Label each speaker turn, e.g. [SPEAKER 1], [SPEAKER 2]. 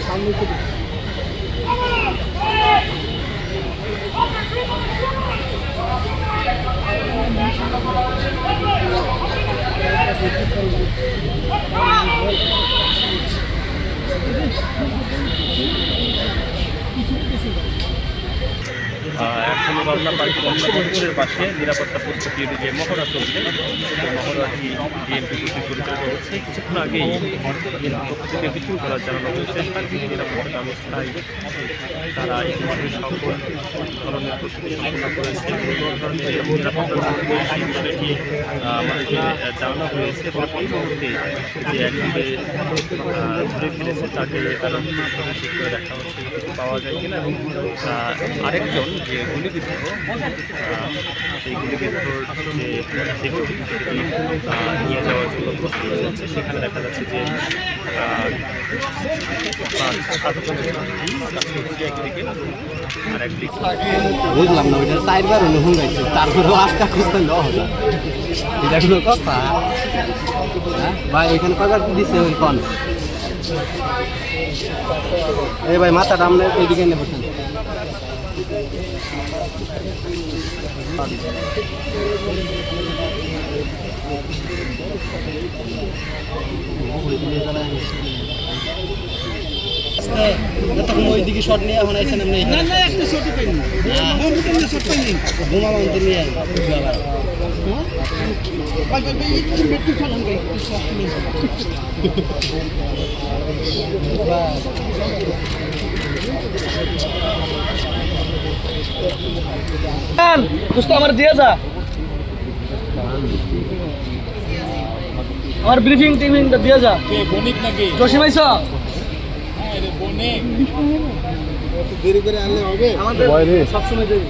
[SPEAKER 1] সামনে
[SPEAKER 2] এখন রমনা পার্ক মন্দিরের পাশে নিরাপত্তা প্রস্তুতির যে মহড়া চলছে সেই মহড়াটি বিএনপি কর্তৃক পরিচালিত হচ্ছে। কিছুক্ষণ আগেই পক্ষ থেকে মিছিল করার জানানো হয়েছে। সার্বিক নিরাপত্তা ব্যবস্থায় তারা ইতিমধ্যে সকল ধরনের প্রস্তুতি সম্পন্ন করেছে। কোনো ধরনের নিরাপত্তা সেই বিষয়টি আমাদেরকে জানানো হয়েছে। এই মুহূর্তে যে একদিকে ঘুরে ফিরেছে তাকে তারা ঠিক করে দেখা হচ্ছে পাওয়া যায় কিনা, এবং আরেকজন যে গুলিবিদ্ধ সেই গুলিবিদ্ধর যে দেহটি নিয়ে যাওয়ার জন্য প্রস্তুতি চলছে। সেখানে দেখা যাচ্ছে যে একদিকে আর একদিকে
[SPEAKER 1] বুঝলাম না, ওইটা চারবার হলো হুঙ্গাইছে, তারপরেও আজকা খুঁজতে নেওয়া হলো। এটা কোনো কথা? হ্যাঁ ভাই, ওইখানে কয়বার দিচ্ছে ওই কন? এই ভাই মাথাটা আমরা এইদিকে এনে বসেন। তখন ওইদিকে শট নিয়ে এখন আইছেন আপনি? না না, একটা শটই পাইনি, শট পাইনি, বোমা মানতে নিয়ে আমার দিয়ে যা, আমার ব্রিফিং টিফিংটা দিয়ে যা। বণিক নাকি জসিম আইছ? দেরি করে আনলে হবে, আমাদের সবসময় দেরি।